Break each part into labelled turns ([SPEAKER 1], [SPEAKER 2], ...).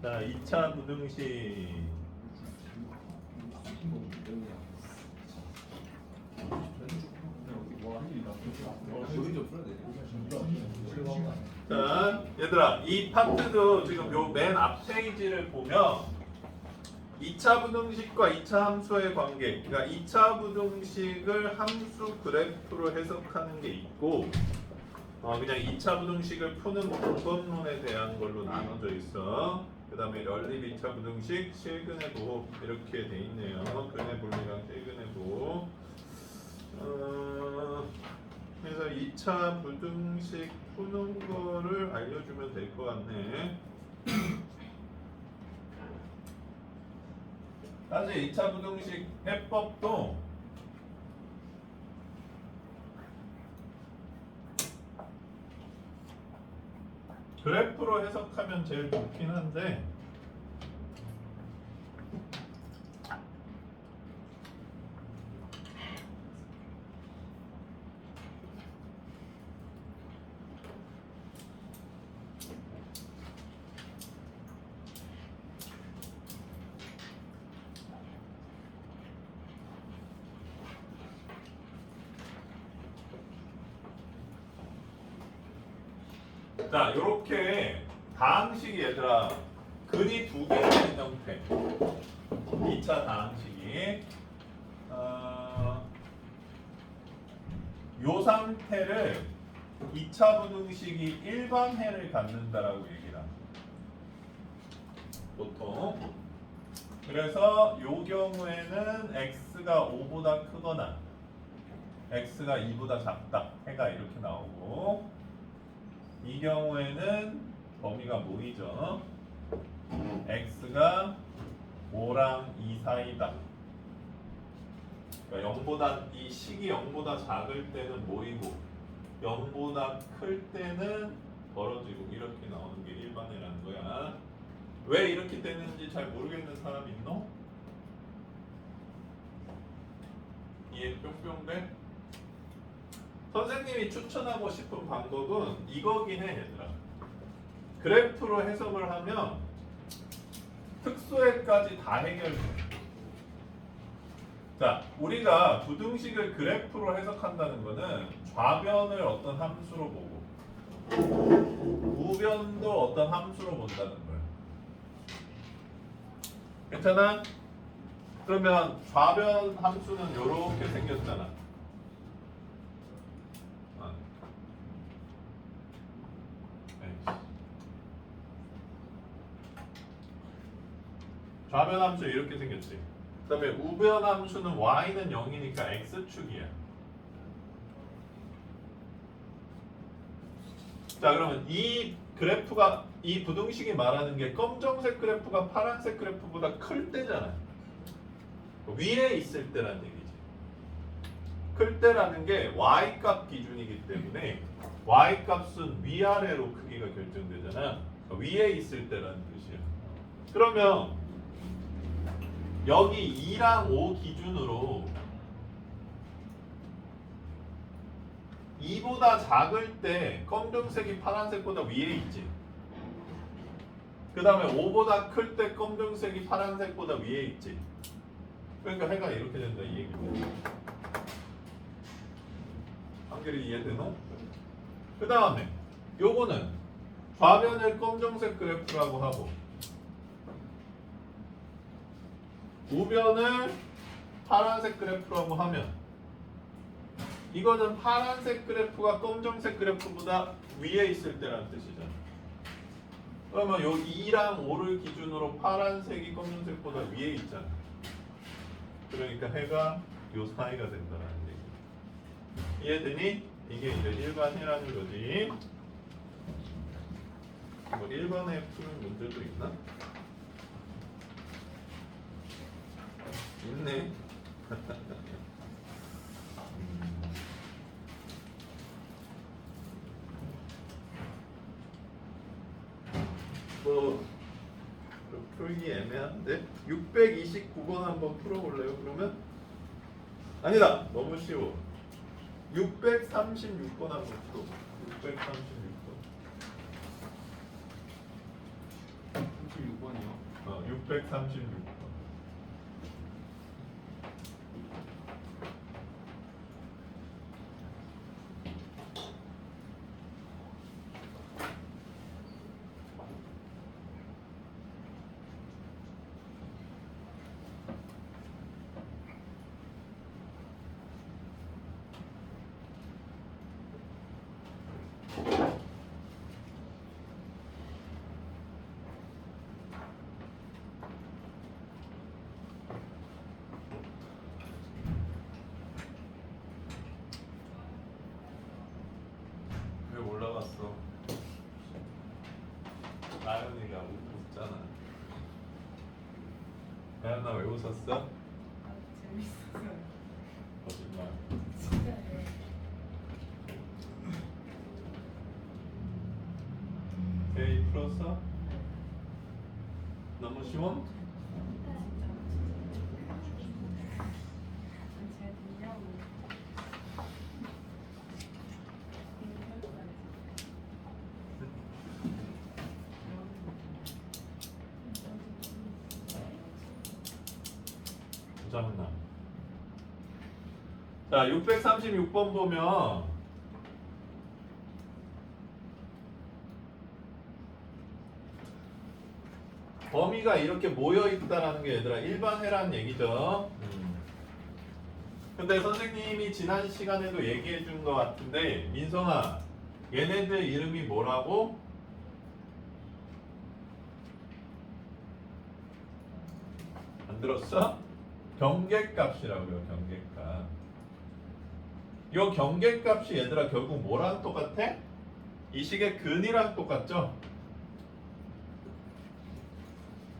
[SPEAKER 1] 자, 2차 부등식. 자, 얘들아, 이 파트도 지금 요 맨 앞 페이지를 보면 2차 부등식과 2차 함수의 관계, 그러니까 2차 부등식을 함수 그래프로 해석하는 게 있고, 그냥 2차 부등식을 푸는 방법론에 대한 걸로 나눠져 있어. 그 다음에 연립 2차 부등식, 실근의 부호 이렇게 돼 있네요. 근의 분리랑 실근의 부호. 그래서 2차 부등식 푸는 거를 알려주면 될 것 같네. 사실 2차 부등식 해법도 그래프로 해석하면 제일 좋긴 한데 자, 요렇게 다항식이 얘들아 근이 두 개 있는 형태 2차 다항식이 요 상태를 2차 부등식이 일반해를 갖는다라고 얘기를 합니다. 보통 그래서 요 경우에는 x가 5보다 크거나 x가 2보다 작다 해가 이렇게 나오고 이 경우에는 범위가 모이죠. x가 5랑 2 사이다. 그러니까 0보다 이 식이 0보다 작을 때는 모이고 0보다 클 때는 벌어지고 이렇게 나오는 게 일반이라는 거야. 왜 이렇게 되는지 잘 모르겠는 사람 있노? 이해 뿅뿅 돼? 선생님이 추천하고 싶은 방법은 이거긴 해, 얘들아. 그래프로 해석을 하면 특수해까지 다 해결돼. 자, 우리가 부등식을 그래프로 해석한다는 거는 좌변을 어떤 함수로 보고 우변도 어떤 함수로 본다는 거야. 괜찮아? 그러면 좌변 함수는 이렇게 생겼잖아. 좌변 함수 이렇게 생겼지. 그 다음에 우변 함수는 y는 0이니까 x축이야. 자, 그러면 이 그래프가 이 부등식이 말하는 게 검정색 그래프가 파란색 그래프보다 클 때잖아. 위에 있을 때란 얘기지. 클 때라는 게 y값 기준이기 때문에 y값은 위아래로 크기가 결정되잖아. 위에 있을 때라는 뜻이야. 그러면 여기 2랑 5 기준으로 2보다 작을 때 검정색이 파란색보다 위에 있지. 그 다음에 5보다 클 때 검정색이 파란색보다 위에 있지. 그러니까 해가 이렇게 된다 이 얘기입니다. 한결이 이해되노? 그 다음에 요거는 좌변을 검정색 그래프라고 하고 우변을 파란색 그래프라고 하면 이거는 파란색 그래프가 검정색 그래프보다 위에 있을 때라는 뜻이잖아. 그러면 요 2랑 5를 기준으로 파란색이 검정색보다 위에 있잖아. 그러니까 해가 요 사이가 된다는 얘기. 이해되니? 이게 이제 일반해라는 거지. 뭐 일반해 푸는 문제도 있나? 있네. 뭐 풀기 애매한데 629번 한번 풀어볼래요? 그러면 아니다, 너무 쉬워. 636번 한번 풀어. 636번.
[SPEAKER 2] 636번이요.
[SPEAKER 1] 636번. 왜 올라갔어? 나연이가 웃잖아. 나연아 왜 웃었어?
[SPEAKER 3] 재밌었어요.
[SPEAKER 1] 거짓말.
[SPEAKER 3] 진짜요.
[SPEAKER 1] 에이 풀었어? 너무 쉬워?
[SPEAKER 3] 제가 듣냐고.
[SPEAKER 1] 잠깐만. 자, 636번 보면 범위가 이렇게 모여 있다라는 게 얘들아 일반해라는 얘기죠. 근데 선생님이 지난 시간에도 얘기해 준 것 같은데 민성아 얘네들 이름이 뭐라고? 안 들었어? 경계값이라고요. 경계값. 이 경계값이 얘들아 결국 뭐랑 똑같아? 이 식의 근이랑 똑같죠?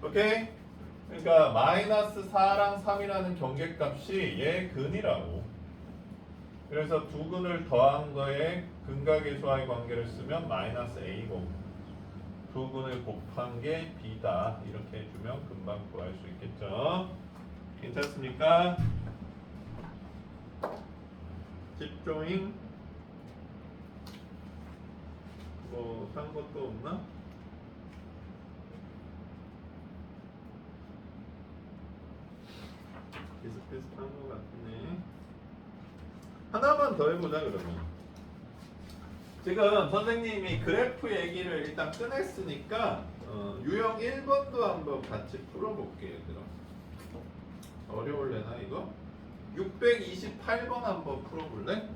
[SPEAKER 1] 오케이? 그러니까 마이너스 4랑 3이라는 경계값이 얘 근이라고. 그래서 두 근을 더한 거에 근과 계수와의 관계를 쓰면 마이너스 a고 두 근을 곱한 게 b다. 이렇게 해주면 금방 구할 수 있겠죠? 괜찮습니까? 집조잉 뭐 산 것도 없나? 비슷비슷한 것 같네. 하나만 더 해보자 그러면. 지금 선생님이 그래프 얘기를 일단 꺼냈으니까 유형 1번도 한번 같이 풀어볼게요. 얘들아. 어려울래나 이거? 628번 한번 풀어볼래?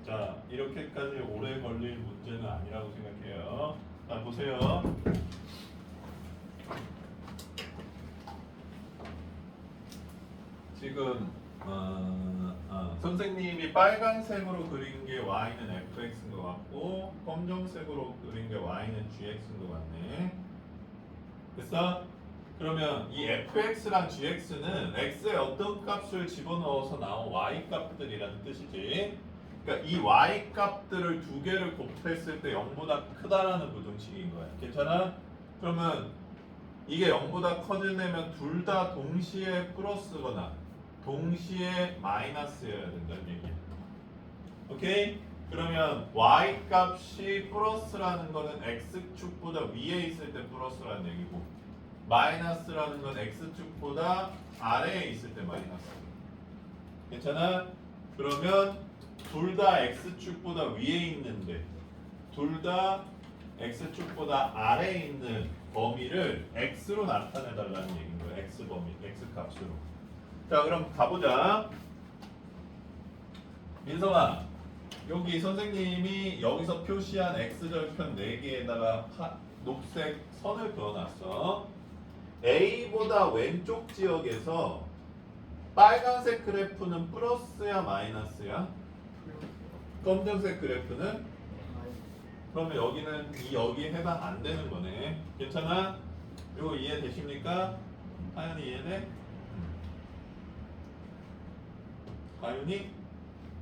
[SPEAKER 1] 자, 이렇게까지 오래 걸릴 문제는 아니라고 생각해요. 자, 보세요. 지금 선생님이 빨간색으로 그린 게 y는 fx인 것 같고 검정색으로 그린 게 y는 gx인 것 같네. 됐어? 그러면 이 fx랑 gx는 x에 어떤 값을 집어넣어서 나온 y 값들이라는 뜻이지. 그러니까 이 y 값들을 두 개를 곱했을 때 0보다 크다라는 부등식인 거야. 괜찮아? 그러면 이게 0보다 커지려면 둘 다 동시에 플러스거나 동시에 마이너스여야 된다는 얘기야. 오케이? 그러면 y 값이 플러스라는 거는 x축보다 위에 있을 때 플러스라는 얘기고 마이너스라는 건 x축보다 아래에 있을 때 마이너스. 괜찮아? 그러면 둘 다 x축보다 위에 있는데 둘 다 x축보다 아래에 있는 범위를 x로 나타내달라는 얘기인 거야. x 범위, x 값으로. 자, 그럼 가보자. 민성아, 여기 선생님이 여기서 표시한 x절편 4개에다가 녹색 선을 그어놨어. A보다 왼쪽 지역에서 빨간색 그래프는 플러스야 마이너스야? 검정색 그래프는? 그러면 여기는 여기에 해당 안 되는 거네. 괜찮아? 이거 이해되십니까? 하연이 이해돼? 하연이?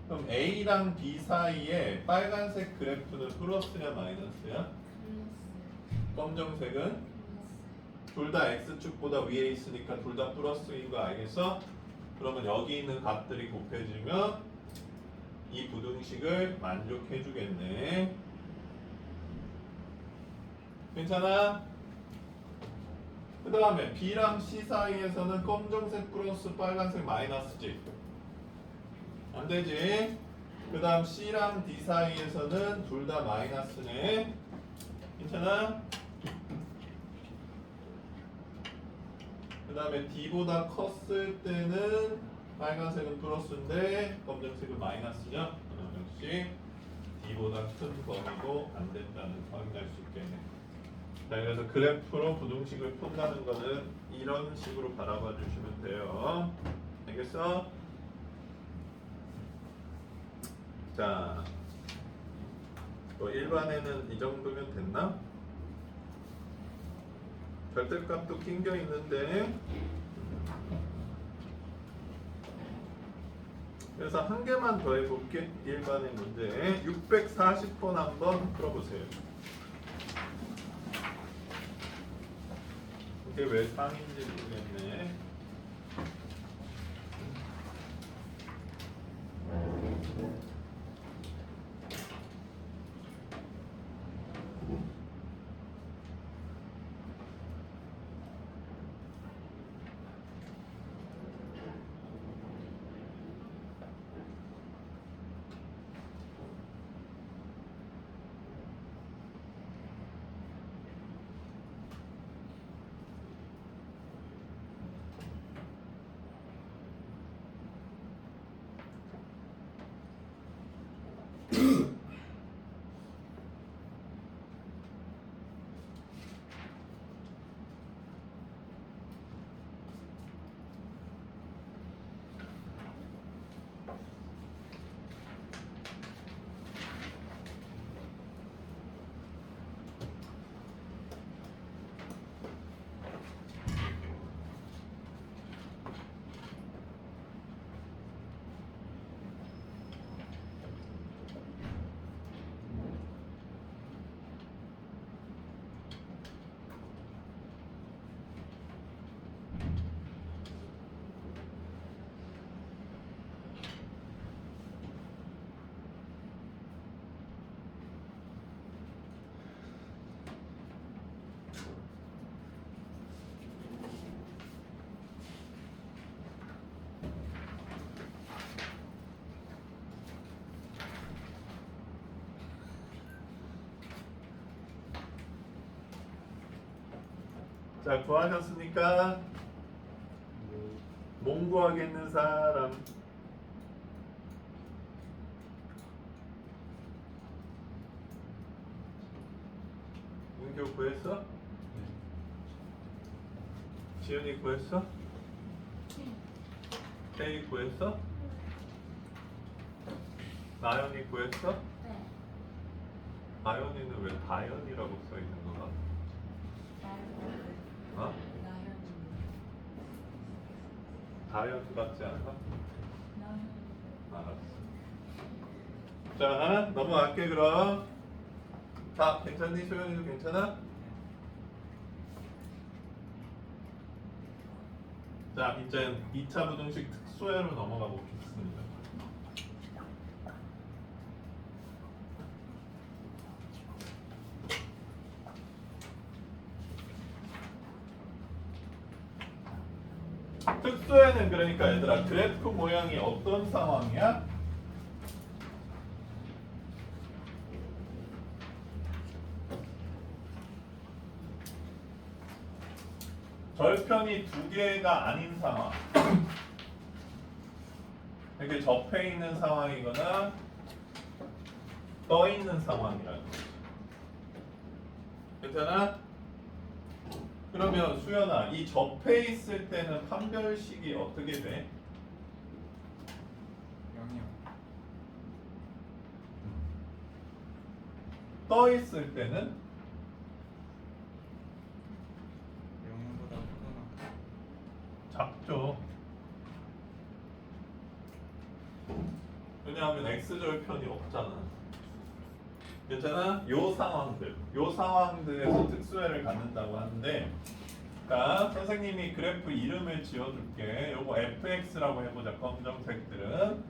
[SPEAKER 1] 그럼 A랑 B 사이에 빨간색 그래프는 플러스야 마이너스야? 검정색은? 둘 다 x축보다 위에 있으니까 둘 다 플러스인 거 알겠어? 그러면 여기 있는 값들이 곱해지면 이 부등식을 만족해 주겠네. 괜찮아? 그 다음에 B랑 C 사이에서는 검정색 플러스 빨간색 마이너스지. 안 되지? 그 다음 C랑 D 사이에서는 둘 다 마이너스네. 괜찮아? 그 다음에 D보다 컸을 때는 빨간색은 플러스인데 검정색은 마이너스죠? 역시 D보다 큰 범위고 안 된다는 확인할 수 있겠네. 자, 그래서 그래프로 부등식을 푼다는 거는 이런 식으로 바라봐 주시면 돼요. 알겠어? 자, 뭐 일반에는 이 정도면 됐나? 절대값도 낑겨 있는데 그래서 한 개만 더 해볼게. 일반의 문제 640번 한번 풀어보세요. 이게 왜 3인지 모르겠네. 자, 구하셨습니까? 몸 구하겠는 사람. 은교 구했어? 지연이 구했어? 태희 구했어? 나연이 구했어?
[SPEAKER 3] 네.
[SPEAKER 1] 나연이는 왜 다연이라고 써 있는 거야? 어? 다연 같지 않아? 알았어. 자, 넘어갈게 그럼. 자, 괜찮니? 소연이도 괜찮아? 자, 이제 2차 부등식 특수회로 넘어가 보겠습니다. 특수회는 그러니까 얘들아 그래프 모양이 어떤 상황이야? 절편이 두 개가 아닌 상황. 이렇게 접해 있는 상황이거나 떠 있는 상황이라는 거지. 괜찮아? 그러면 수연아, 이 접해 있을 때는 판별식이 어떻게 돼?
[SPEAKER 2] 0이요.
[SPEAKER 1] 떠 있을 때는
[SPEAKER 2] 0보다 크거나.
[SPEAKER 1] 작죠. 왜냐하면 x절편이 없잖아. 괜찮아? 요 상황들에서 특수회를 갖는다고 하는데, 그러니까 선생님이 그래프 이름을 지어줄게. 요거 fx라고 해보자. 검정색들은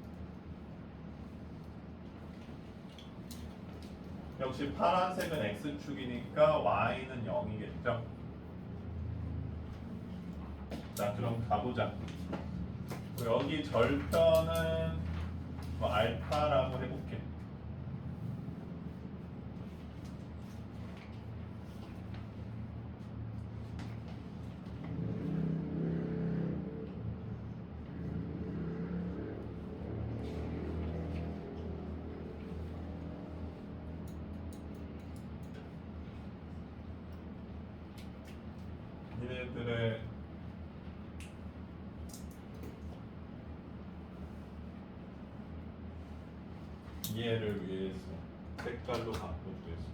[SPEAKER 1] 역시 파란색은 x축이니까 y는 0이겠죠. 자, 그럼 가보자. 여기 절편은 뭐 알파라고 해볼게. 얘네들의 이해를 위해서 색깔로 바꿔주겠습니다.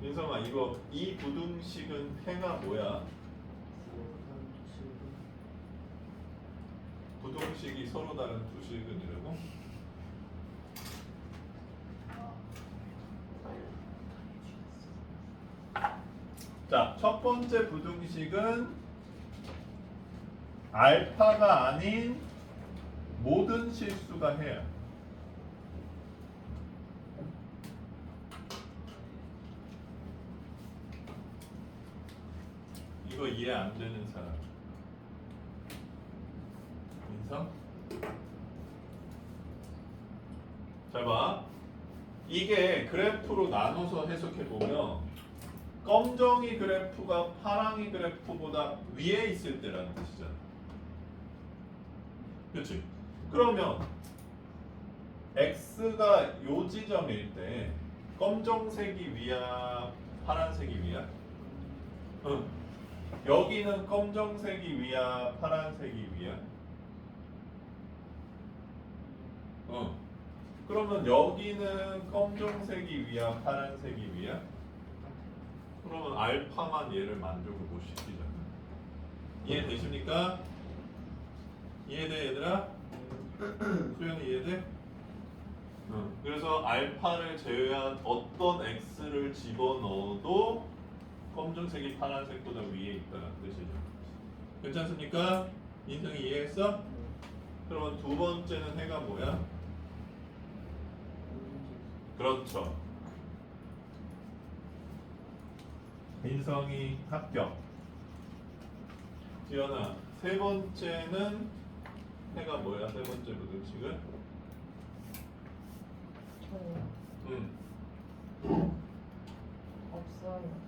[SPEAKER 1] 민성아, 이거 이 부등식은 해가 뭐야? 부등식이 서로 다른 두 식은이라고? 자, 첫 번째 부등식은 알파가 아닌 모든 실수가 해야. 이거 이해 안 되는 사람. 민성? 잘 봐. 이게 그래프로 나눠서 해석해 보면 검정이 그래프가 파랑이 그래프보다 위에 있을 때라는 뜻이잖아. 그렇지? 그러면 x가 요 지점일 때 검정색이 위야, 파란색이 위야? 응. 여기는 검정색이 위야, 파란색이 위야? 응. 그러면 여기는 검정색이 위야, 파란색이 위야? 그러면 알파만 얘를 만족을 못 시키잖아. 이해되십니까? 이해돼 얘들아? 수연이 이해돼? 응. 그래서 알파를 제외한 어떤 x를 집어넣어도 검정색이 파란색보다 위에 있다는 뜻이죠. 괜찮습니까? 인성이 이해했어? 그러면 두 번째는 해가 뭐야? 그렇죠. 인성이 합격. 지연아, 세 번째는 해가 뭐야? 세 번째 부등식은?
[SPEAKER 3] 저요. 없어요.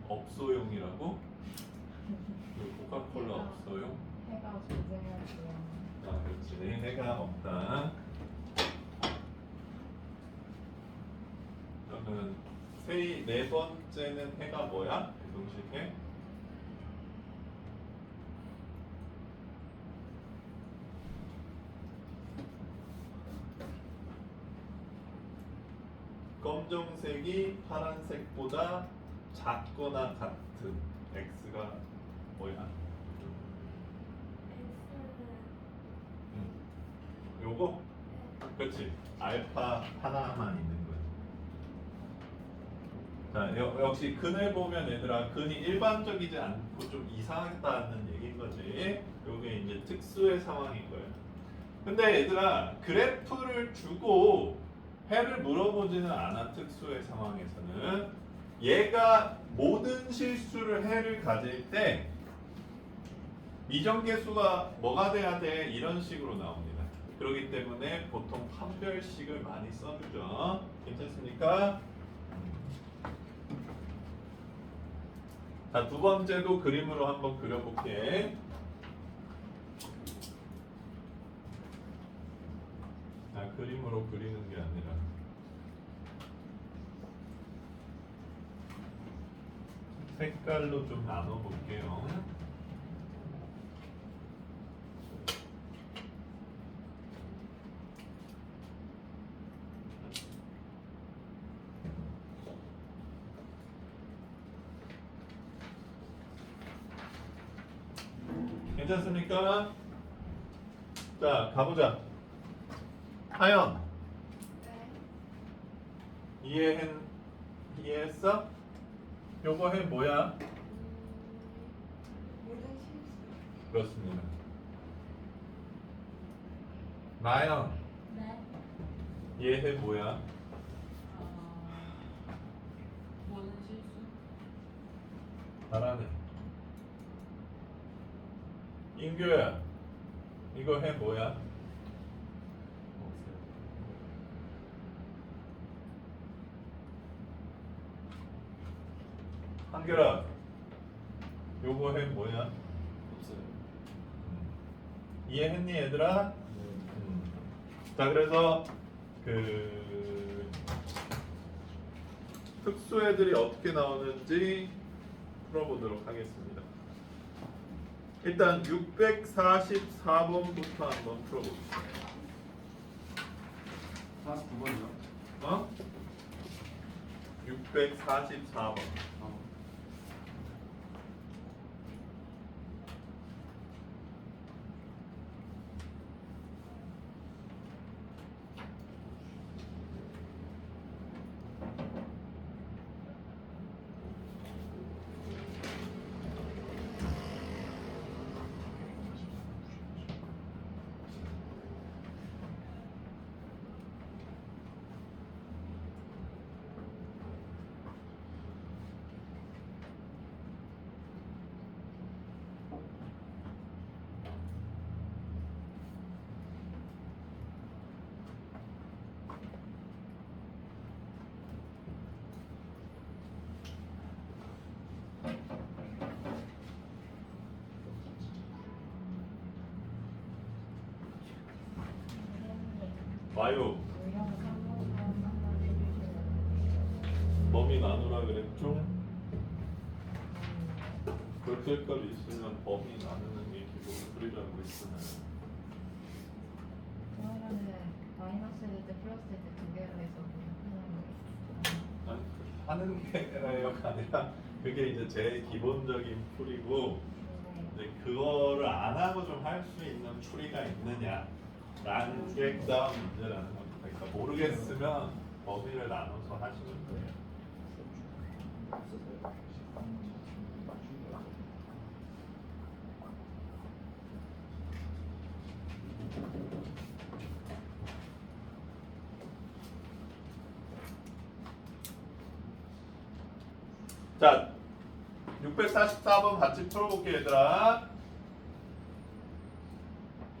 [SPEAKER 1] 없소용이라고? 코카콜라 없어요?
[SPEAKER 3] 해가 존재하지요.
[SPEAKER 1] 아, 그렇지. 해가 없다. 그러면 네 번째는 해가 뭐야? 부등식해? 검정색이 파란색보다 작거나 같은 x가 뭐야? 요거? 그렇지. 알파 하나만 있는 거지. 자, 역시 근을 보면 얘들아 근이 일반적이지 않고 좀 이상하다는 얘기인 거지. 요게 이제 특수의 상황인 거예요. 근데 얘들아 그래프를 주고 해를 물어보지는 않아. 특수의 상황에서는 얘가 모든 실수를 해를 가질 때 미정계수가 뭐가 돼야 돼? 이런 식으로 나옵니다. 그렇기 때문에 보통 판별식을 많이 써주죠. 괜찮습니까? 자, 두 번째도 그림으로 한번 그려볼게. 그림으로 그리는 게 아니라 색깔로 좀 나눠볼게요. 괜찮습니까? 자, 가보자. 하연, 이해했어? 요거 해 뭐야?
[SPEAKER 3] 모든 실수.
[SPEAKER 1] 그렇습니다. 나연,
[SPEAKER 4] 네.
[SPEAKER 1] 이해해 뭐야?
[SPEAKER 4] 모든 실수?
[SPEAKER 1] 잘하네. 인규야, 이거 해 뭐야? 한결아, 요거 해 뭐야?
[SPEAKER 2] 없어요.
[SPEAKER 1] 이해했니 얘들아? 자, 그래서 그 특수 애들이 어떻게 나오는지 풀어보도록 하겠습니다. 일단 644번부터 한번 풀어봅시다.
[SPEAKER 2] 49번이요?
[SPEAKER 1] 어? 644번. 와요.
[SPEAKER 3] 유형 3번 한번 해주시면
[SPEAKER 1] 범위 나누라 그랬죠? 그럴 것 있으면 범위 나누는 게 기본 풀이라고 했잖아요.
[SPEAKER 3] 그러면은 마이너스일 때 플러스일 때 두 개로 해서 그냥
[SPEAKER 1] 아니, 하는 게가 아니라 그게 이제 제일 기본적인 풀이고
[SPEAKER 3] 하는
[SPEAKER 1] 이제 그거를 안 하고 좀 할 수 있는 풀이가 있느냐라는 게 그다음 문제라는 겁니다. 그러니까 모르겠으면 범위를 나눠서 하시면 돼요. 자, 644번 같이 풀어볼게요, 얘들아.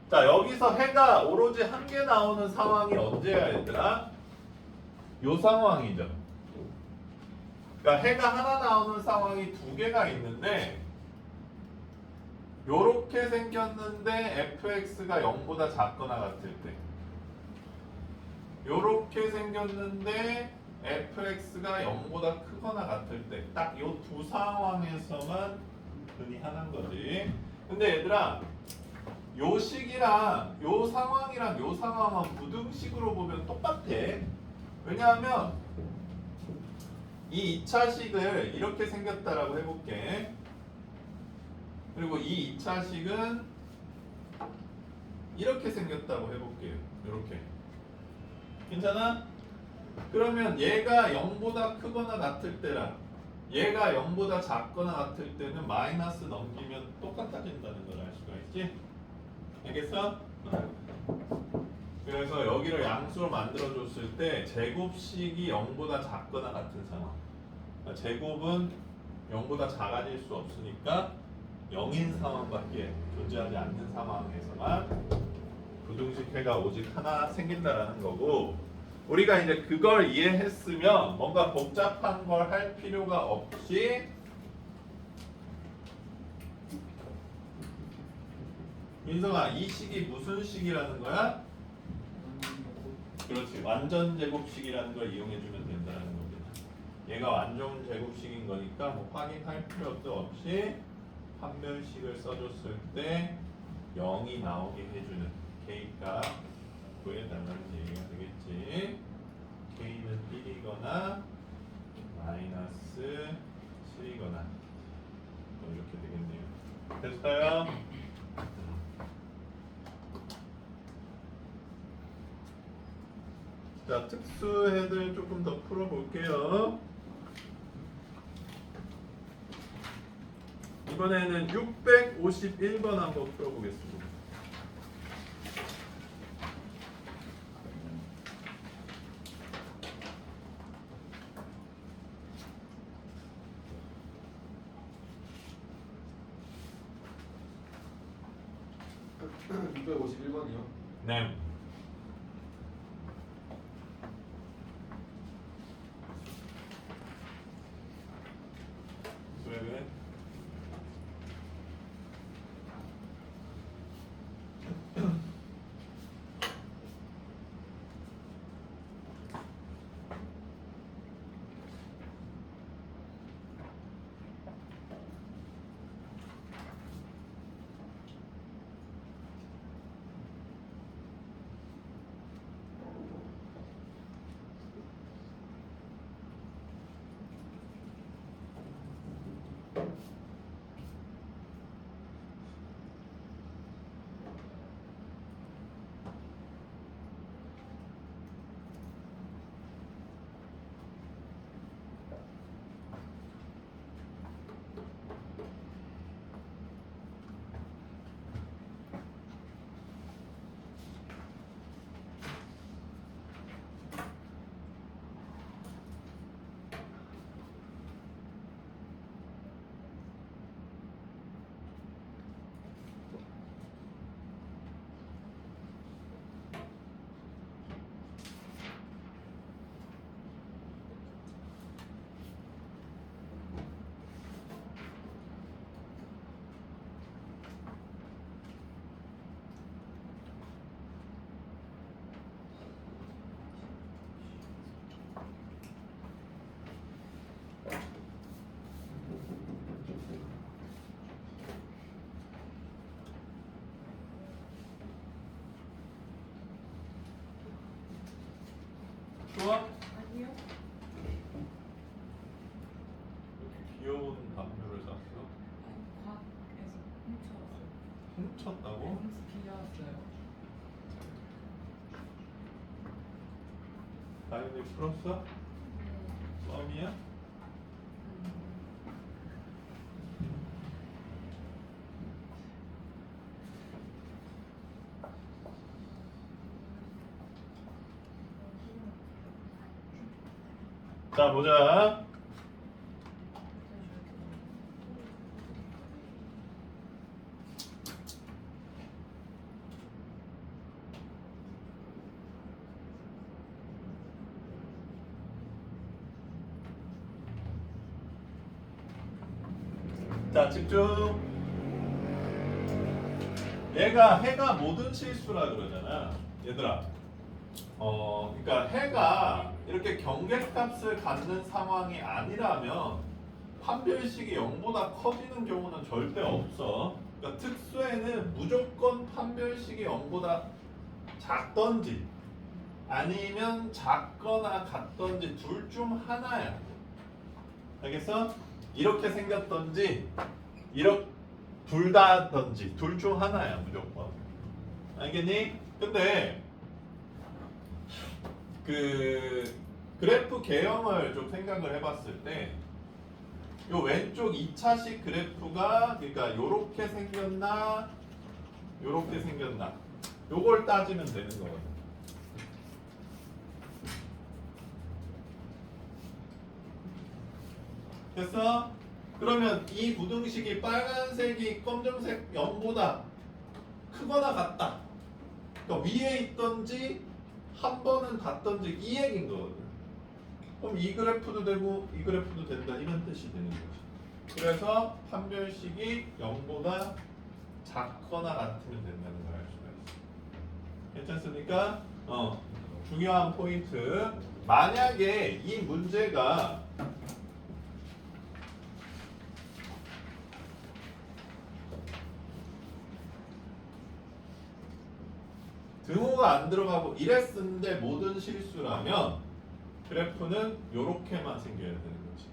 [SPEAKER 1] 자, 여기서 해가 오로지 한 개 나오는 상황이 언제야, 얘들아? 요 상황이죠. 그러니까 해가 하나 나오는 상황이 두 개가 있는데 요렇게 생겼는데 fx가 0보다 작거나 같을 때 요렇게 생겼는데 fx가 0보다 크거나 같을 때 딱 요 두 상황에서만 근이 하나인 거지. 근데 얘들아 요 식이랑 요 상황이랑 요 상황은 부등식으로 보면 똑같아. 왜냐하면 이 2차식을 이렇게 생겼다라고 해볼게. 그리고 이 2차식은 이렇게 생겼다고 해볼게요. 이렇게. 괜찮아? 그러면 얘가 0보다 크거나 같을 때랑 얘가 0보다 작거나 같을 때는 마이너스 넘기면 똑같아진다는 걸 알 수가 있지? 알겠어? 그래서 여기를 양수로 만들어줬을 때 제곱식이 0보다 작거나 같은 상황. 그러니까 제곱은 0보다 작아질 수 없으니까 0인 상황밖에 존재하지 않는 상황에서만 부등식 해가 오직 하나 생긴다라는 거고, 우리가 이제 그걸 이해했으면 뭔가 복잡한 걸 할 필요가 없이 민성아, 이 식이 무슨 식이라는 거야? 그렇지, 완전 제곱식이라는 걸 이용해주면 된다는 겁니다. 얘가 완전 제곱식인 거니까 뭐 확인할 필요도 없이 판별식을 써줬을 때 0이 나오게 해주는 K값 구해달라는 얘기가 되겠지. K는 1이거나 마이너스 7이거나 이렇게 되겠네요. 됐어요? 자, 특수해들 조금 더 풀어볼게요. 이번에는 651번 한번 풀어보겠습니다.
[SPEAKER 2] 네. 651번이요.
[SPEAKER 1] 네. 왜? 좋아?
[SPEAKER 4] 아니요.
[SPEAKER 1] 이렇게 귀여운 담요를 샀어?
[SPEAKER 4] 아니, 과학에서 훔쳐왔어요.
[SPEAKER 1] 훔쳤다고?
[SPEAKER 4] 빌려왔어요.
[SPEAKER 1] 다현이 풀었어? 썸이야? 자, 보자. 자, 집중. 얘가 해가 모든 실수라 그러잖아. 얘들아. 그러니까 해가 이렇게 경계값을 갖는 상황이 아니라면 판별식이 0보다 커지는 경우는 절대 없어. 그러니까 특수에는 무조건 판별식이 0보다 작던지 아니면 작거나 같던지 둘 중 하나야. 알겠어? 이렇게 생겼던지 이렇게 둘 다든지 둘 중 하나야 무조건. 알겠니? 근데 그 그래프 개형을 좀 생각을 해봤을 때, 요 왼쪽 2차식 그래프가 그러니까 요렇게 생겼나, 요렇게 생겼나, 요걸 따지면 되는 거거든. 됐어? 그러면 이 부등식이 빨간색이 검정색 0보다 크거나 같다. 그러니까 위에 있던지 한 번은 같던지 이 얘기인 거거든. 그럼 이 그래프도 되고 이 그래프도 된다 이런 뜻이 되는 거지. 그래서 판별식이 0보다 작거나 같으면 된다는 걸 알 수가 있어. 괜찮습니까? 중요한 포인트. 만약에 이 문제가 등호가 안 들어가고 이랬는데 모든 실수라면 그래프는 이렇게만 생겨야 되는 거지.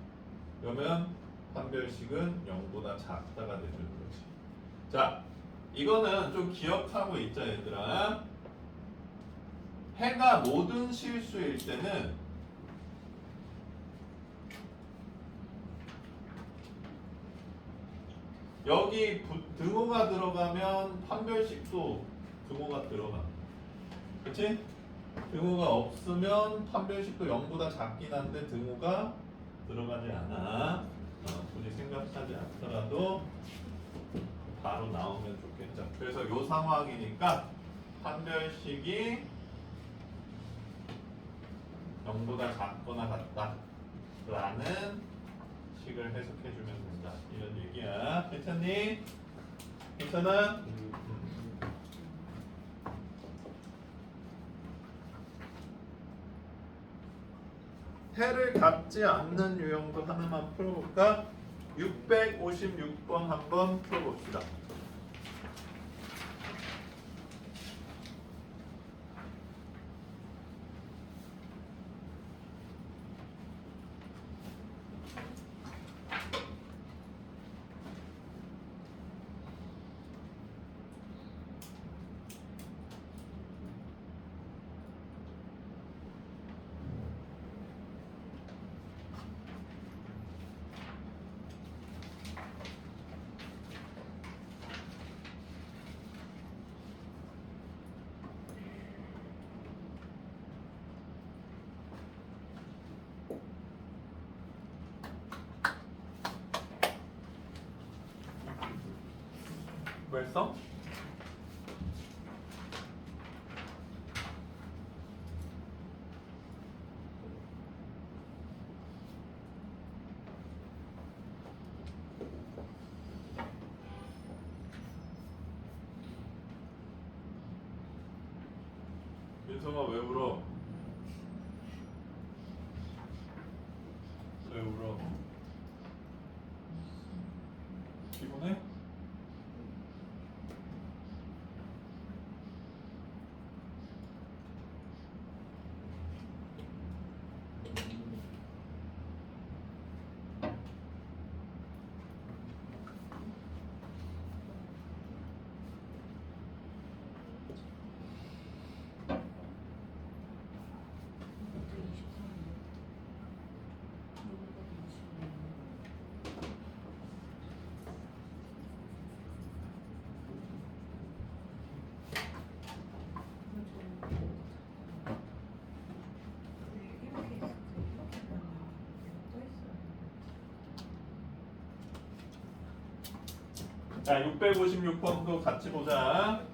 [SPEAKER 1] 그러면 판별식은 0보다 작다가 되는 거지. 자, 이거는 좀 기억하고 있자 얘들아. 해가 모든 실수일 때는 여기 등호가 들어가면 판별식도 등호가 들어가. 그치? 등호가 없으면 판별식도 0보다 작긴 한데 등호가 들어가지 않아. 굳이 생각하지 않더라도 바로 나오면 좋겠죠. 그래서 요 상황이니까 판별식이 0보다 작거나 같다 라는 식을 해석해주면 된다 이런 얘기야. 괜찮니? 괜찮아? 해를 갖지 않는 유형도 하나만 풀어볼까? 656번 한번 풀어봅시다. 뭐 했어? 윤성아 왜 울어? 왜 울어? 피곤해? 자, 656번도 같이 보자.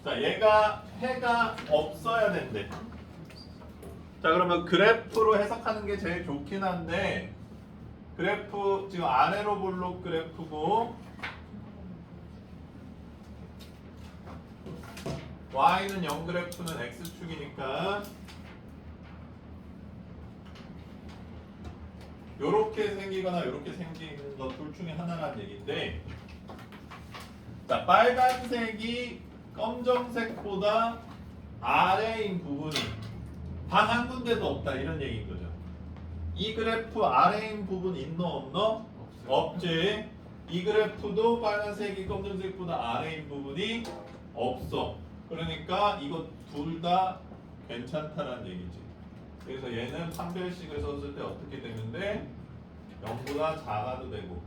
[SPEAKER 1] 자, 얘가 해가 없어야 된대. 자, 그러면 그래프로 해석하는 게 제일 좋긴 한데 그래프 지금 아래로 볼록 그래프고 y는 0 그래프는 x축이니까 요렇게 생기거나 요렇게 생기는 것 둘 중에 하나라는 얘기인데, 자, 빨간색이 검정색보다 아래인 부분이 단 한 군데도 없다 이런 얘기인 거죠. 이 그래프 아래인 부분 있노 없노?
[SPEAKER 2] 없어요.
[SPEAKER 1] 없지. 이 그래프도 빨간색이 검정색보다 아래인 부분이 없어. 그러니까 이거 둘 다 괜찮다라는 얘기지. 그래서 얘는 판별식을 썼을 때 어떻게 되는데 0보다 작아도 되고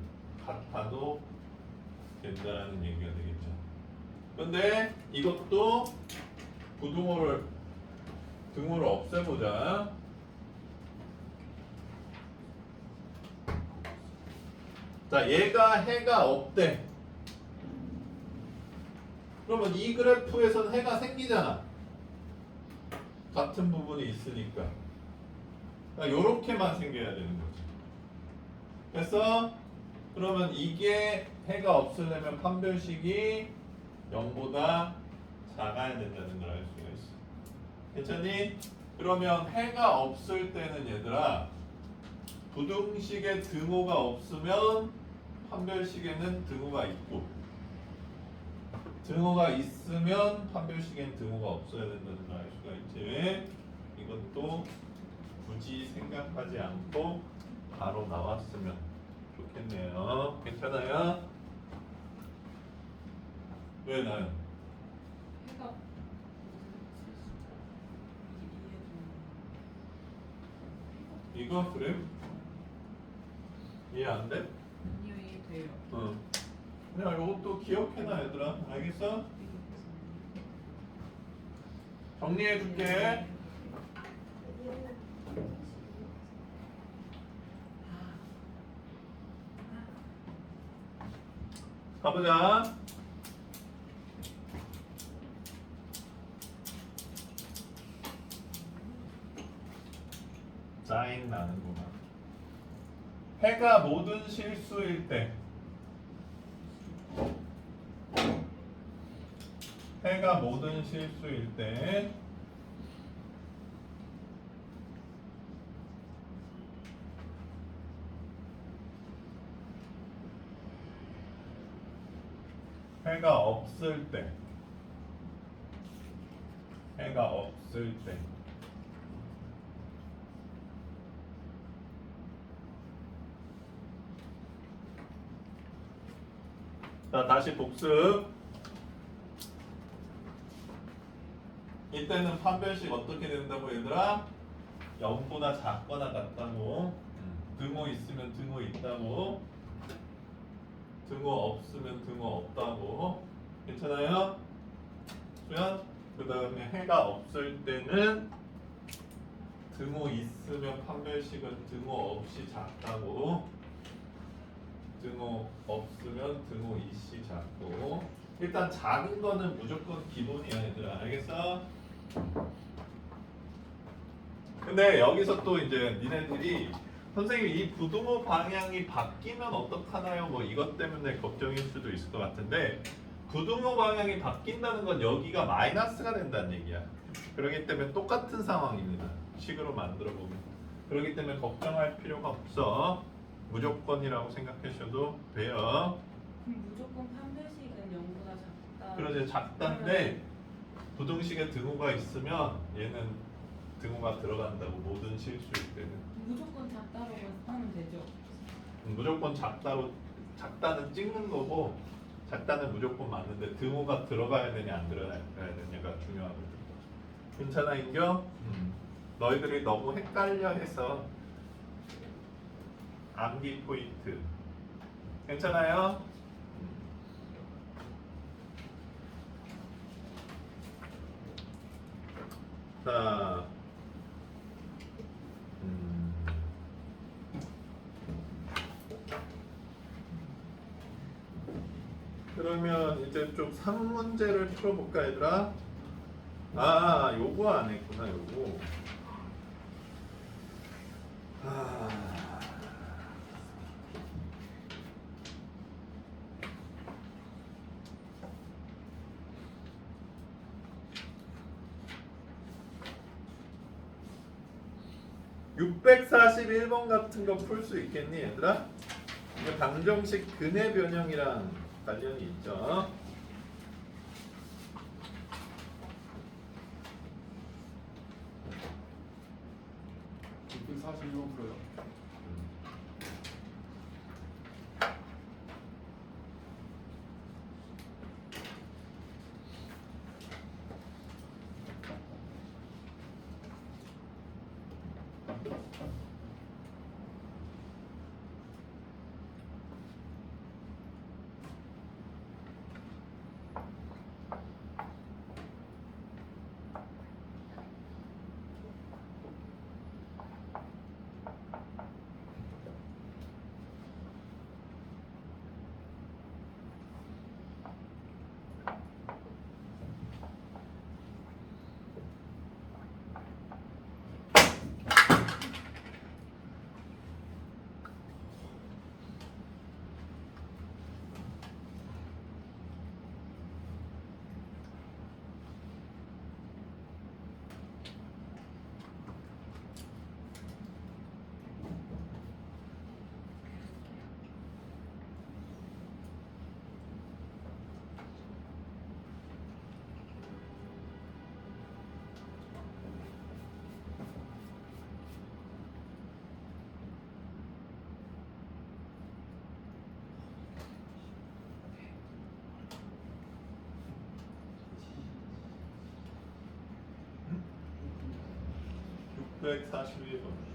[SPEAKER 1] 같아도 된다라는 얘기가 되겠죠. 근데 이것도 부등호를 등호를 없애보자. 자, 얘가 해가 없대. 그러면 이 그래프에서는 해가 생기잖아. 같은 부분이 있으니까. 그러니까 요렇게만 생겨야 되는 거지. 그래서 그러면 이게 해가 없으려면 판별식이 0보다 작아야 된다는 걸 알 수가 있어. 괜찮니? 그러면 해가 없을 때는 얘들아 부등식에 등호가 없으면 판별식에는 등호가 있고 등호가 있으면 판별식엔 등호가 없어야 된다는 걸 알 수가 있지. 이것도 굳이 생각하지 않고 바로 나왔으면 좋겠네요. 괜찮아요? 왜 나요?
[SPEAKER 4] 해가
[SPEAKER 1] 이거 그래? 이해 안 돼?
[SPEAKER 4] 아니요 이해돼요.
[SPEAKER 1] 응. 그냥 이것도 기억해놔 얘들아. 알겠어? 정리해줄게. 가보자. 짜증 나는구나. 해가 모든 실수일 때. 해가 모든 실수일 때. 해가 없을 때. 해가 없을 때. 자, 다시 복습. 이때는 판별식 어떻게 된다고 얘들아? 0보다 작거나 같다고. 등호 있으면 등호 있다고. 등호 없으면 등호 없다고. 괜찮아요? 수연? 그 다음에 해가 없을 때는 등호 있으면 판별식은 등호 없이 작다고. 등호 없으면 등호 이씨 작고. 일단 작은 거는 무조건 기본이야 얘들아. 알겠어? 근데 여기서 또 이제 니네들이 선생님 이 부등호 방향이 바뀌면 어떡하나요? 뭐 이것 때문에 걱정일 수도 있을 것 같은데 부등호 방향이 바뀐다는 건 여기가 마이너스가 된다는 얘기야. 그렇기 때문에 똑같은 상황입니다. 식으로 만들어 보면. 그렇기 때문에 걱정할 필요가 없어. 무조건이라고 생각하셔도 돼요.
[SPEAKER 4] 그럼 무조건 판별식은 0보다 작다.
[SPEAKER 1] 그러지 작다인데 부등식에 등호가 있으면 얘는 등호가 들어간다고 모든 실수일 때는.
[SPEAKER 4] 무조건 작다라고 하면 되죠.
[SPEAKER 1] 무조건 작다는 찍는 거고 작다는 무조건 맞는데 등호가 들어가야 되냐 안 들어가야 되냐가 중요하거든. 괜찮아 인겨? 너희들이 너무 헷갈려 해서 암기 포인트. 괜찮아요? 자, 그러면 이제 좀 3문제를 풀어볼까 얘들아? 아, 요거 안 했구나 요거. 아. (641번) 같은 거 풀 수 있겠니 얘들아? 이게 방정식 근해 변형이랑 관련이 있죠.
[SPEAKER 2] 641번 풀어요.
[SPEAKER 1] 641번.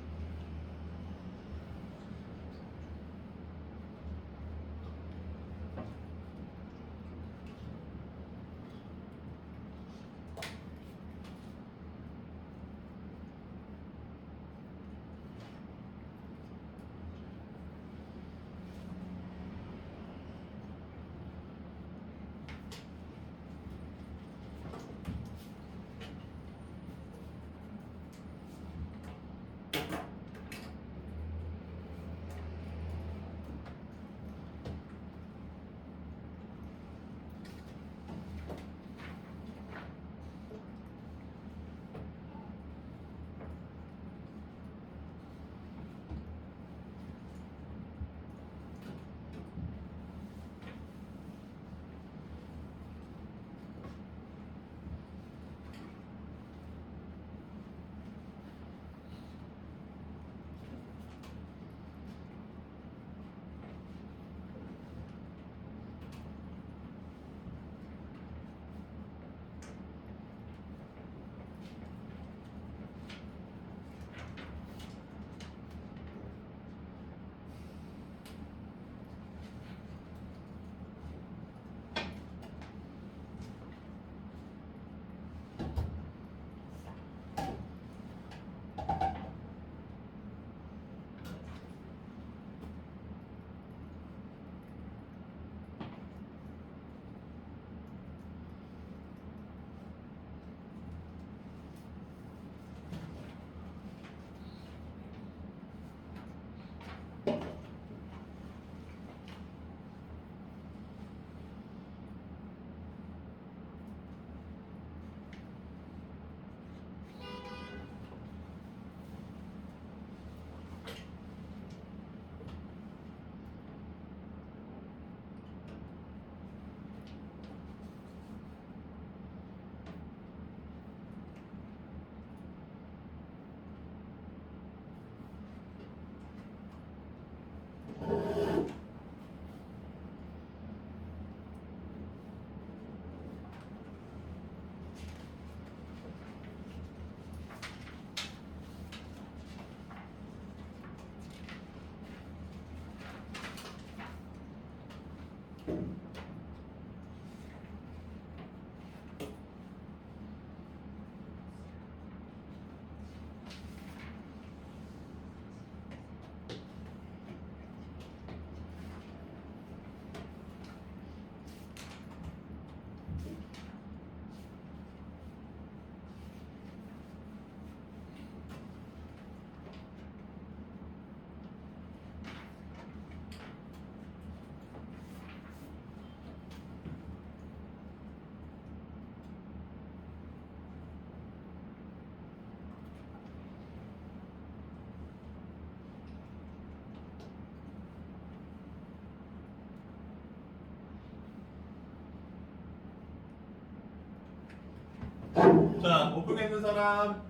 [SPEAKER 1] 자, 못 풀겠는 사람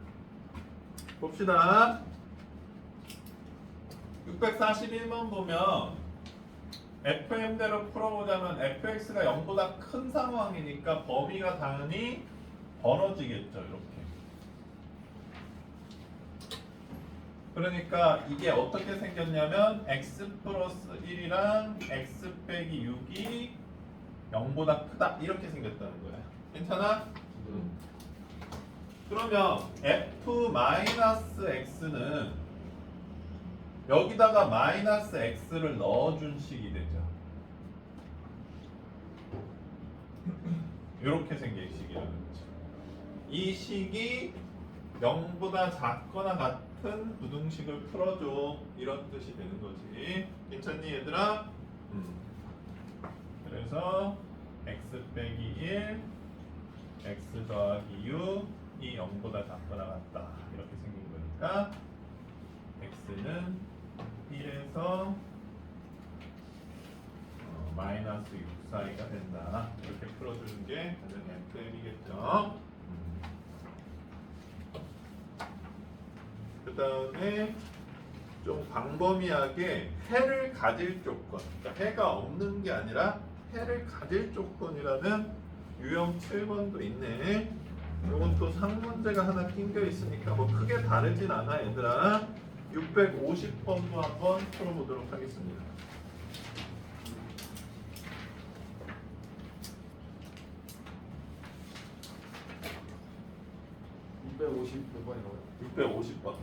[SPEAKER 1] 봅시다. 641번 보면 FM대로 풀어보자면 fx가 0보다 큰 상황이니까 범위가 당연히 벌어지겠죠. 이렇게. 그러니까 이게 어떻게 생겼냐면 x 플러스 1이랑 x 빼기 6이 0보다 크다 이렇게 생겼다는 거야. 괜찮아? 그러면 f 마이너스 x는 여기다가 마이너스 x를 넣어준 식이 되죠. 이렇게 생긴 식이라는 거죠. 이 식이 0보다 작거나 같은 부등식을 풀어줘 이런 뜻이 되는 거지. 괜찮니 얘들아? 그래서 x 빼기 1 x 더하기 6이 0보다 작거나 같다 이렇게 생긴 거니까 x는 1에서 마이너스 6 사이가 된다 이렇게 풀어주는 게 당연히 FM이겠죠. 그 다음에 좀 광범위하게 해를 가질 조건, 그러니까 해가 없는 게 아니라 해를 가질 조건이라는 유형 7번도 있네. 요건 또 상문제가 하나 낑겨 있으니까 뭐 크게 다르진 않아 얘들아. 650번도 한번 풀어보도록 하겠습니다.
[SPEAKER 2] 몇 번이라고요?
[SPEAKER 1] 650번.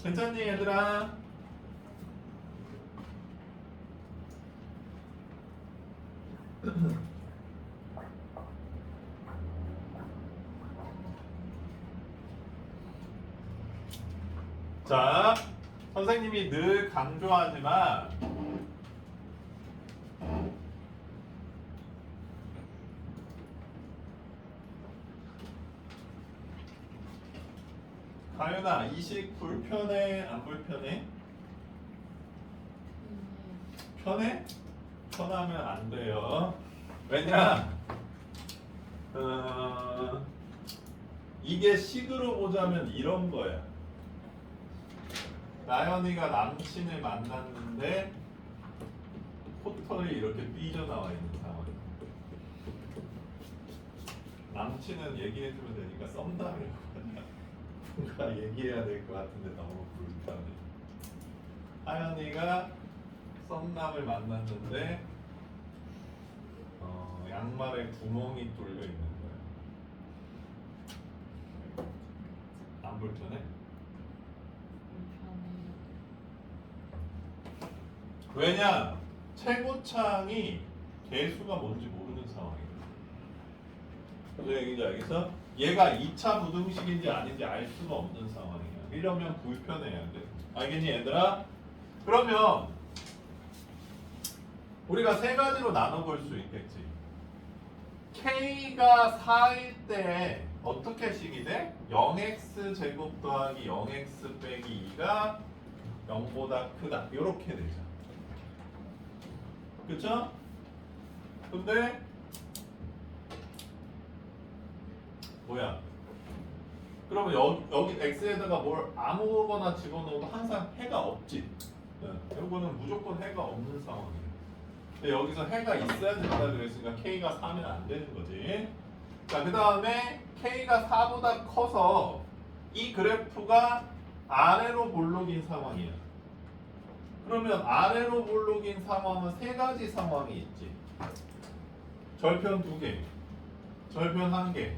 [SPEAKER 1] 괜찮니 얘들아? 자, 선생님이 늘 강조하지만 가윤아, 이식 불편해? 안 불편해? 편해? 편하면 안 돼요. 왜냐? 이게 식으로 보자면 이런 거야. 나연이가 남친을 만났는데 포털이 이렇게 삐져나와 있는 상황. 남친은 얘기해주면 되니까 썸남이라고 하냐. 뭔가 얘기해야 될 것 같은데 너무 불편해. 하연이가 썸남을 만났는데 양말에 구멍이 뚫려 있는 거야. 안 불편해? 왜냐? 최고창이 개수가 뭔지 모르는 상황이거든. 무슨 얘기인지 알겠어? 얘가 2차 부등식인지 아닌지 알 수가 없는 상황이야. 이러면 불편해야 돼. 알겠니 얘들아? 그러면 우리가 세 가지로 나눠볼 수 있겠지. K가 4일 때 어떻게 식이 돼? 0x 제곱 더하기 0x 빼기 2가 0보다 크다. 이렇게 되죠. 그쵸? 근데 뭐야? 그러면 여기 x에다가 뭘 아무거나 집어넣어도 항상 해가 없지. 이거는 무조건 해가 없는 상황이에요. 근데 여기서 해가 있어야 된다 그랬으니까 k가 4면 안 되는 거지. 자, 그 다음에 k가 4보다 커서 이 그래프가 아래로 볼록인 상황이야. 그러면 아래로 볼록인 상황은 세 가지 상황이 있지. 절편 2개, 절편 1개,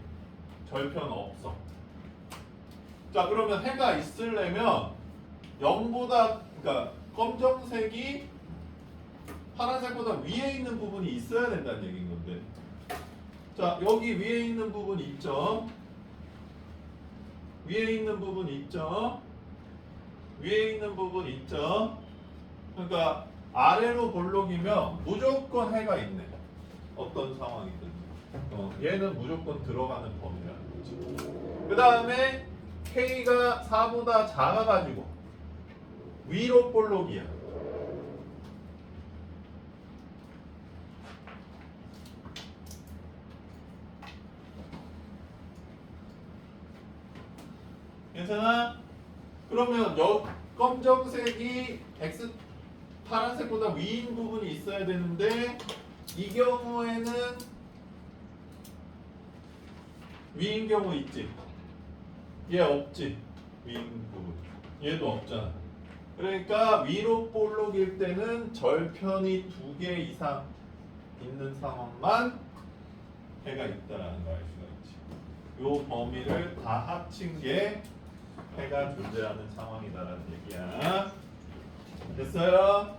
[SPEAKER 1] 절편 없어. 자, 그러면 해가 있으려면 0보다, 그러니까 검정색이 파란색보다 위에 있는 부분이 있어야 된다는 얘기인 건데. 자, 여기 위에 있는 부분 있죠? 위에 있는 부분 있죠? 위에 있는 부분 있죠? 그러니까 아래로 볼록이면 무조건 해가 있네. 어떤 상황이든. 얘는 무조건 들어가는 범위라는 거지. 그 다음에 K가 4보다 작아가지고 위로 볼록이야. 괜찮아? 그러면 검정색이 X 파란색보다 위인 부분이 있어야 되는데 이 경우에는 위인 경우 있지? 얘 없지? 위인 부분 얘도 없잖아. 그러니까 위로 볼록일 때는 절편이 2개 이상 있는 상황만 해가 있다라는 걸 알 수가 있지. 요 범위를 다 합친 게 해가 존재하는 상황이다라는 얘기야. 됐어요?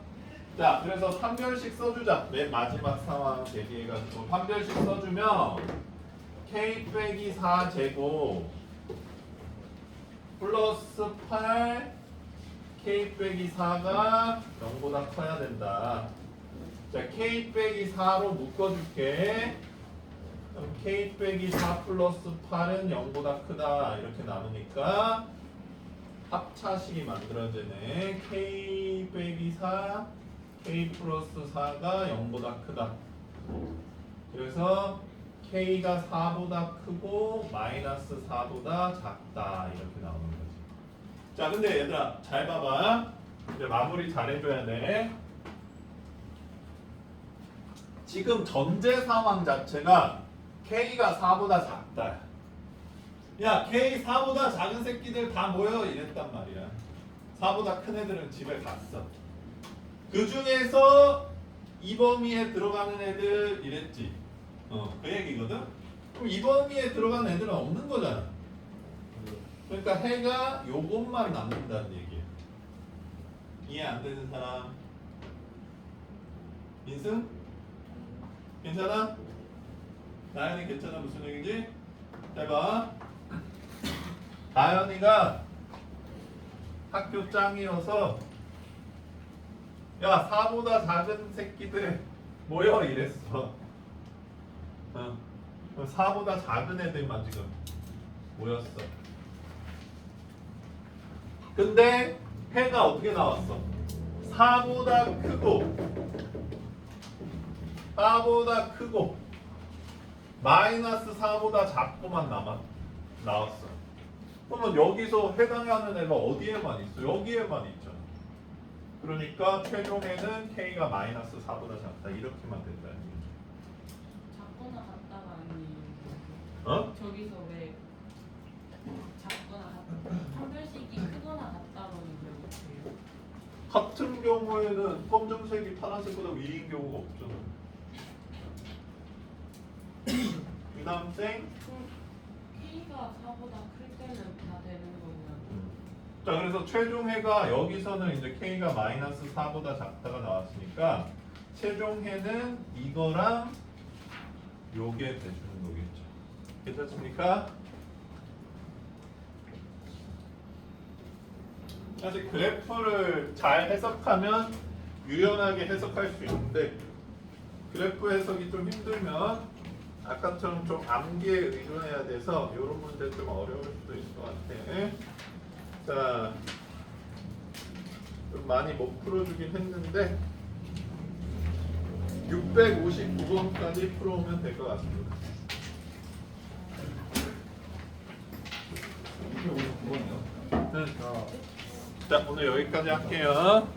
[SPEAKER 1] 자, 그래서 판별식 써주자. 맨 마지막 상황 대비해가지고 판별식 써주면 K 빼기 4제곱 플러스 8 K 빼기 4가 0보다 커야 된다. 자, K 빼기 4로 묶어줄게. 그럼 K 빼기 4 플러스 8은 0보다 크다. 이렇게 나누니까 합차식이 만들어지네. K 빼기 4 K 플러스 4가 0보다 크다. 그래서 K가 4보다 크고 마이너스 4보다 작다. 이렇게 나오는 거지. 자, 근데 얘들아 잘 봐봐. 이제 마무리 잘 해줘야 돼. 지금 전제 상황 자체가 K가 4보다 작다. 야, K 4보다 작은 새끼들 다 모여 이랬단 말이야. 4보다 큰 애들은 집에 갔어. 그 중에서 이 범위에 들어가는 애들 이랬지. 그 얘기거든. 그럼 이 범위에 들어가는 애들은 없는 거잖아. 그러니까 해가 요것만 남는다는 얘기야. 이해 안 되는 사람? 인승? 괜찮아? 나연이 괜찮아? 무슨 얘기지? 해봐. 나연이가 학교 짱이어서 야 4보다 작은 새끼들 모여 이랬어. 4보다 작은 애들만 지금 모였어. 근데 해가 어떻게 나왔어? 4보다 크고 마이너스 4보다 작고만 나왔어. 그러면 여기서 해당하는 애가 어디에만 있어? 여기에만 있잖아. 그러니까 최종에는 K가 마이너스 4보다 작다. 이렇게만 된다는 얘기.
[SPEAKER 4] 작거나 같다가 아니에요.
[SPEAKER 1] 어?
[SPEAKER 4] 저기서 왜 작거나 같다 판별식이 크거나 같다로는 왜 못해요?
[SPEAKER 1] 같은 경우에는 검정색이 파란색보다 위인 경우가 없잖아. 그 다음 땡.
[SPEAKER 4] K가 4보다 클 때는 다 되는 거냐고.
[SPEAKER 1] 자, 그래서 최종해가 여기서는 이제 K가 마이너스 4보다 작다가 나왔으니까 최종해는 이거랑 요게 돼주는 거겠죠. 괜찮습니까? 사실 그래프를 잘 해석하면 유연하게 해석할 수 있는데 그래프 해석이 좀 힘들면 아까처럼 좀 암기에 의존해야 돼서 이런 문제 좀 어려울 수도 있을 것 같아. 자, 좀 많이 못 풀어주긴 했는데 659번까지 풀어오면 될 것 같습니다.
[SPEAKER 2] 259번이요?
[SPEAKER 1] 자, 오늘 여기까지 할게요.